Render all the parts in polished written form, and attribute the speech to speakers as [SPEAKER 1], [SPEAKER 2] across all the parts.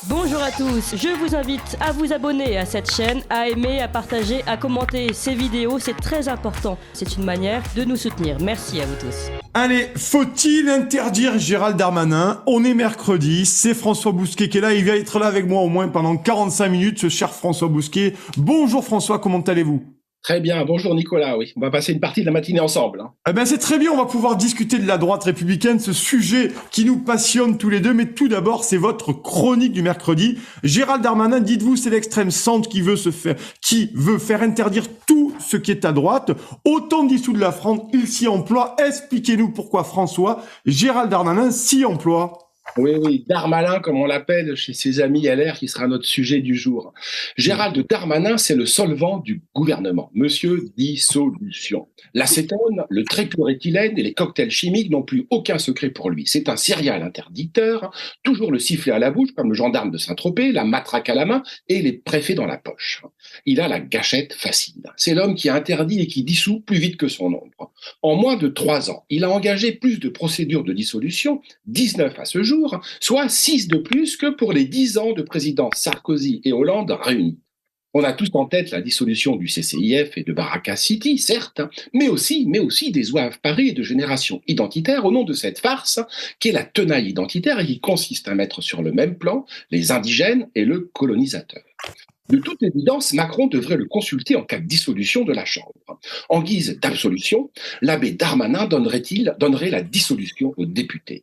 [SPEAKER 1] Bonjour à tous, je vous invite à vous abonner à cette chaîne, à aimer, à partager, à commenter ces vidéos, c'est très important. C'est une manière de nous soutenir. Merci à vous tous.
[SPEAKER 2] Allez, faut-il interdire Gérald Darmanin? On est mercredi, c'est François Bousquet qui est là, il va être là avec moi au moins pendant 45 minutes, ce cher François Bousquet. Bonjour François, comment allez-vous?
[SPEAKER 3] Très bien, bonjour Nicolas, oui. On va passer une partie de la matinée ensemble.
[SPEAKER 2] Eh ben c'est très bien, on va pouvoir discuter de la droite républicaine, ce sujet qui nous passionne tous les deux, mais tout d'abord, c'est votre chronique du mercredi. Gérald Darmanin, dites-vous, c'est l'extrême centre qui veut faire interdire tout ce qui est à droite. Autant dissoudre la France, il s'y emploie. Expliquez-nous pourquoi François, Gérald Darmanin s'y emploie.
[SPEAKER 3] Oui, Darmalin, comme on l'appelle chez ses amis LR, qui sera notre sujet du jour. Gérald Darmanin, c'est le solvant du gouvernement. Monsieur Dissolution. L'acétone, le trichloroéthylène et les cocktails chimiques n'ont plus aucun secret pour lui. C'est un serial interdicteur, toujours le sifflet à la bouche, comme le gendarme de Saint-Tropez, la matraque à la main et les préfets dans la poche. Il a la gâchette facile. C'est l'homme qui a interdit et qui dissout plus vite que son ombre. En moins de 3 ans, il a engagé plus de procédures de dissolution, 19 à ce jour, soit 6 de plus que pour les 10 ans de présidents Sarkozy et Hollande réunis. On a tous en tête la dissolution du CCIF et de Baraka City, certes, mais aussi des Ouaves Paris et de Génération Identitaire au nom de cette farce qui est la tenaille identitaire et qui consiste à mettre sur le même plan les indigènes et le colonisateur. De toute évidence, Macron devrait le consulter en cas de dissolution de la Chambre. En guise d'absolution, l'abbé Darmanin donnerait la dissolution aux députés.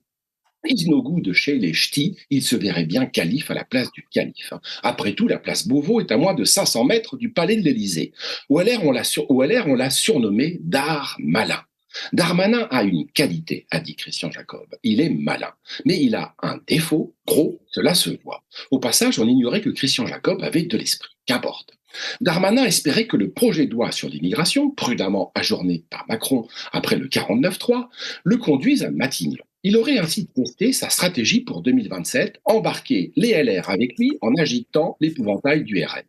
[SPEAKER 3] Isnogou de chez les ch'tis, il se verrait bien calife à la place du calife. Après tout, la place Beauvau est à moins de 500 mètres du palais de l'Élysée. Au LR, on l'a surnommé Darmalin. Darmanin a une qualité, a dit Christian Jacob. Il est malin. Mais il a un défaut, gros, cela se voit. Au passage, on ignorait que Christian Jacob avait de l'esprit. Qu'importe. Darmanin espérait que le projet de loi sur l'immigration, prudemment ajourné par Macron après le 49-3, le conduise à Matignon. Il aurait ainsi testé sa stratégie pour 2027, embarquer les LR avec lui en agitant l'épouvantail du RN.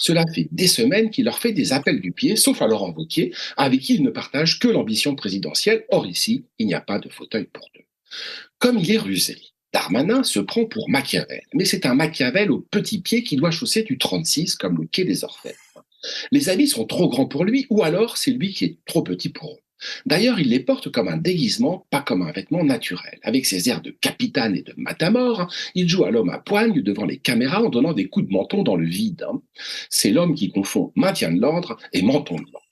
[SPEAKER 3] Cela fait des semaines qu'il leur fait des appels du pied, sauf à Laurent Wauquiez, avec qui il ne partage que l'ambition présidentielle. Or ici, il n'y a pas de fauteuil pour deux. Comme il est rusé, Darmanin se prend pour Machiavel, mais c'est un Machiavel au petit pied qui doit chausser du 36 comme le quai des Orfèvres. Les habits sont trop grands pour lui, ou alors c'est lui qui est trop petit pour eux. D'ailleurs, il les porte comme un déguisement, pas comme un vêtement naturel. Avec ses airs de capitane et de matamor, il joue à l'homme à poigne devant les caméras en donnant des coups de menton dans le vide. C'est l'homme qui confond maintien de l'ordre et menton de l'ordre.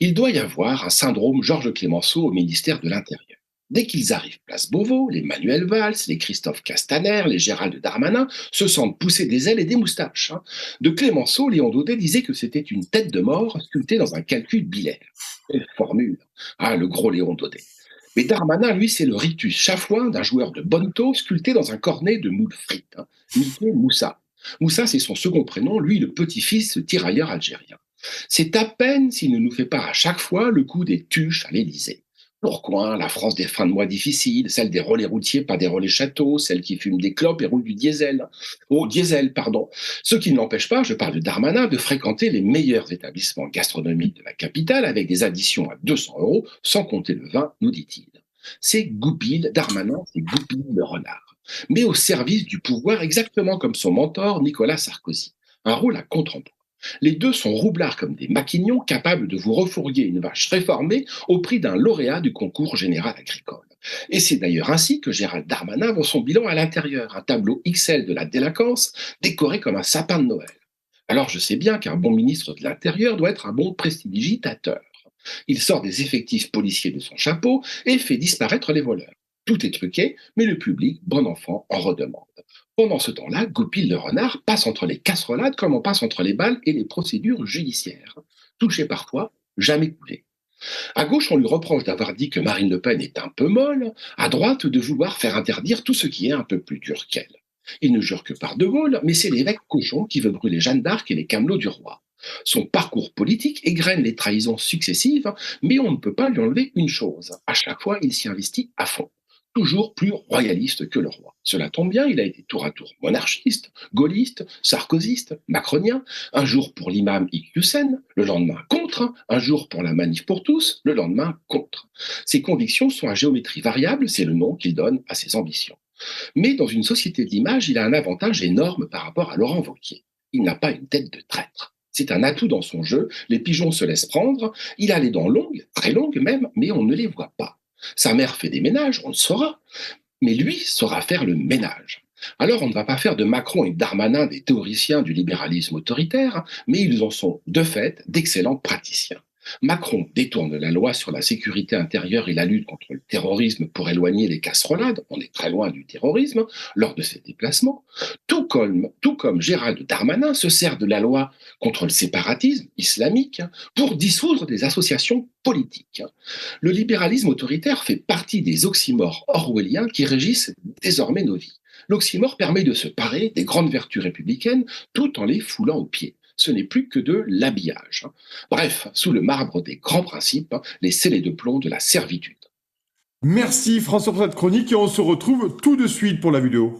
[SPEAKER 3] Il doit y avoir un syndrome Georges Clémenceau au ministère de l'Intérieur. Dès qu'ils arrivent place Beauvau, les Manuel Valls, les Christophe Castaner, les Gérald Darmanin se sentent pousser des ailes et des moustaches. De Clémenceau, Léon Daudet disait que c'était une tête de mort sculptée dans un calcul bilaire. Quelle formule! Ah, le gros Léon Daudet. Mais Darmanin, lui, c'est le rictus chafouin d'un joueur de bonneto sculpté dans un cornet de moules frites. Mickey Moussa. Moussa, c'est son second prénom, lui, le petit-fils tirailleur algérien. C'est à peine s'il ne nous fait pas à chaque fois le coup des tuches à l'Élysée. Pourquoi la France des fins de mois difficiles, celle des relais routiers, pas des relais châteaux, celle qui fume des clopes et roule du diesel. Oh, diesel, pardon. Ce qui ne l'empêche pas, je parle de Darmanin, de fréquenter les meilleurs établissements gastronomiques de la capitale avec des additions à 200 €, sans compter le vin, nous dit-il. C'est Goupil, Darmanin, c'est Goupil le renard. Mais au service du pouvoir, exactement comme son mentor Nicolas Sarkozy. Un rôle à contre-emploi. Les deux sont roublards comme des maquignons, capables de vous refourguer une vache réformée au prix d'un lauréat du concours général agricole. Et c'est d'ailleurs ainsi que Gérald Darmanin voit son bilan à l'intérieur, un tableau XL de la délinquance décoré comme un sapin de Noël. Alors je sais bien qu'un bon ministre de l'Intérieur doit être un bon prestidigitateur. Il sort des effectifs policiers de son chapeau et fait disparaître les voleurs. Tout est truqué, mais le public, bon enfant, en redemande. Pendant ce temps-là, Goupil le renard passe entre les casserolades comme on passe entre les balles et les procédures judiciaires. Touché parfois, jamais coulé. À gauche, on lui reproche d'avoir dit que Marine Le Pen est un peu molle, à droite, de vouloir faire interdire tout ce qui est un peu plus dur qu'elle. Il ne jure que par De Gaulle, mais c'est l'évêque cochon qui veut brûler Jeanne d'Arc et les camelots du roi. Son parcours politique égrène les trahisons successives, mais on ne peut pas lui enlever une chose. À chaque fois, il s'y investit à fond. Toujours plus royaliste que le roi. Cela tombe bien, il a été tour à tour monarchiste, gaulliste, sarkozyste, macronien, un jour pour l'imam Iqiyoussen, le lendemain contre, un jour pour la manif pour tous, le lendemain contre. Ses convictions sont à géométrie variable, c'est le nom qu'il donne à ses ambitions. Mais dans une société d'image, il a un avantage énorme par rapport à Laurent Wauquiez. Il n'a pas une tête de traître. C'est un atout dans son jeu, les pigeons se laissent prendre, il a les dents longues, très longues même, mais on ne les voit pas. Sa mère fait des ménages, on le saura, mais lui saura faire le ménage. Alors on ne va pas faire de Macron et de Darmanin des théoriciens du libéralisme autoritaire, mais ils en sont de fait d'excellents praticiens. Macron détourne la loi sur la sécurité intérieure et la lutte contre le terrorisme pour éloigner les casserolades, on est très loin du terrorisme, lors de ses déplacements, tout comme Gérald Darmanin se sert de la loi contre le séparatisme islamique pour dissoudre des associations politiques. Le libéralisme autoritaire fait partie des oxymores orwelliens qui régissent désormais nos vies. L'oxymore permet de se parer des grandes vertus républicaines tout en les foulant aux pieds. Ce n'est plus que de l'habillage. Bref, sous le marbre des grands principes, les scellés de plomb de la servitude.
[SPEAKER 2] Merci François pour cette chronique et on se retrouve tout de suite pour la vidéo.